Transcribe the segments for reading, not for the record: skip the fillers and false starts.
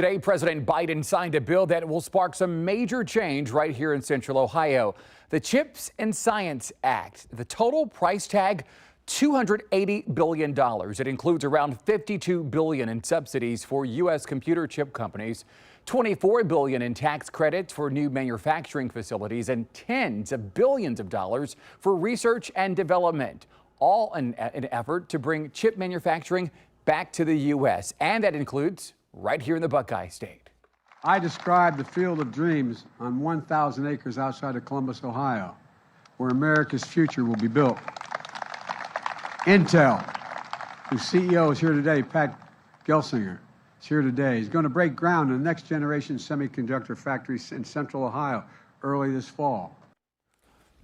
Today, President Biden signed a bill that will spark some major change right here in Central Ohio. The CHIPS and Science Act. The total price tag, $280 billion. It includes around $52 billion in subsidies for U.S. computer chip companies, $24 billion in tax credits for new manufacturing facilities, and tens of billions of dollars for research and development, all in an effort to bring chip manufacturing back to the U.S. And that includes right here in the Buckeye State. I described the field of dreams on 1,000 acres outside of Columbus, Ohio, where America's future will be built. Intel, whose CEO is here today, Pat Gelsinger, is here today. He's going to break ground in the next generation semiconductor factory in Central Ohio early this fall.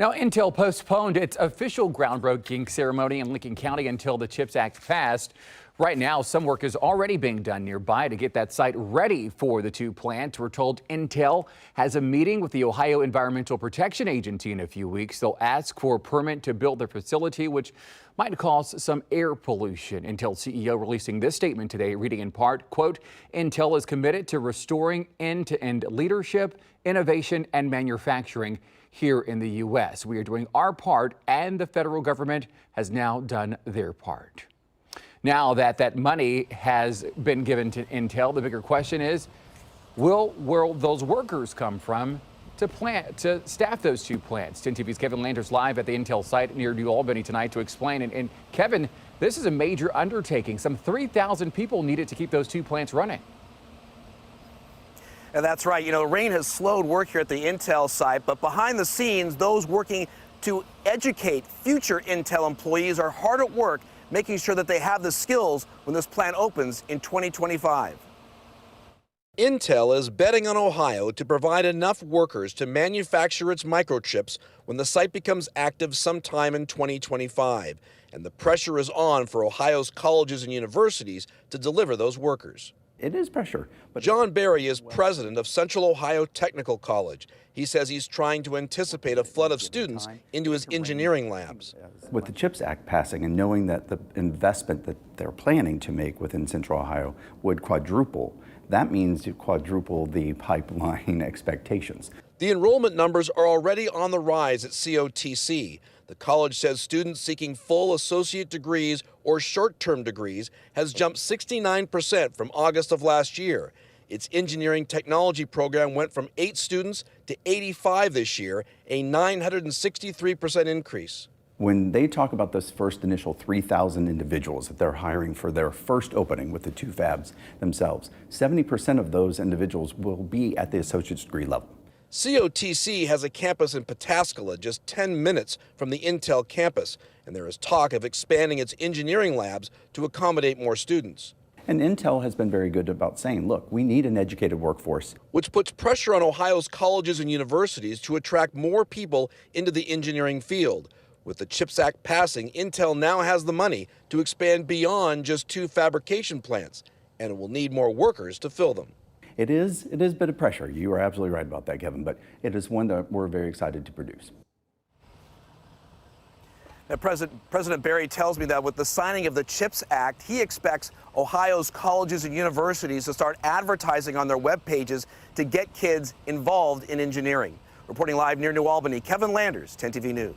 Now, Intel postponed its official groundbreaking ceremony in Lincoln County until the CHIPS Act passed. Right now, some work is already being done nearby to get that site ready for the two plants. We're told Intel has a meeting with the Ohio Environmental Protection Agency in a few weeks. They'll ask for a permit to build their facility, which might cause some air pollution. Intel CEO releasing this statement today, reading in part, quote, Intel is committed to restoring end-to-end leadership, innovation, and manufacturing here in the U.S. We are doing our part, and the federal government has now done their part. Now that money has been given to Intel, the bigger question is, where will those workers come from to staff those two plants? 10 TV's Kevin Landers live at the Intel site near New Albany tonight to explain. And Kevin, this is a major undertaking. Some 3,000 people needed to keep those two plants running. And that's right. You know, rain has slowed work here at the Intel site, but behind the scenes, those working to educate future Intel employees are hard at work, making sure that they have the skills when this plant opens in 2025. Intel is betting on Ohio to provide enough workers to manufacture its microchips when the site becomes active sometime in 2025. And the pressure is on for Ohio's colleges and universities to deliver those workers. It is pressure. But John Berry is president of Central Ohio Technical College. He says he's trying to anticipate a flood of students into his engineering labs. With the CHIPS Act passing and knowing that the investment that they're planning to make within Central Ohio would quadruple, that means you quadruple the pipeline expectations. The enrollment numbers are already on the rise at COTC. The college says students seeking full associate degrees or short-term degrees has jumped 69% from August of last year. Its engineering technology program went from 8 students to 85 this year, a 963% increase. When they talk about this first initial 3,000 individuals that they're hiring for their first opening with the two fabs themselves, 70% of those individuals will be at the associate's degree level. COTC has a campus in Pataskala, just 10 minutes from the Intel campus, and there is talk of expanding its engineering labs to accommodate more students. And Intel has been very good about saying, look, we need an educated workforce. Which puts pressure on Ohio's colleges and universities to attract more people into the engineering field. With the CHIPS Act passing, Intel now has the money to expand beyond just 2 fabrication plants, and it will need more workers to fill them. It is a bit of pressure. You are absolutely right about that, Kevin, but it is one that we're very excited to produce. Now, President Berry tells me that with the signing of the CHIPS Act, he expects Ohio's colleges and universities to start advertising on their web pages to get kids involved in engineering. Reporting live near New Albany, Kevin Landers, 10 TV News.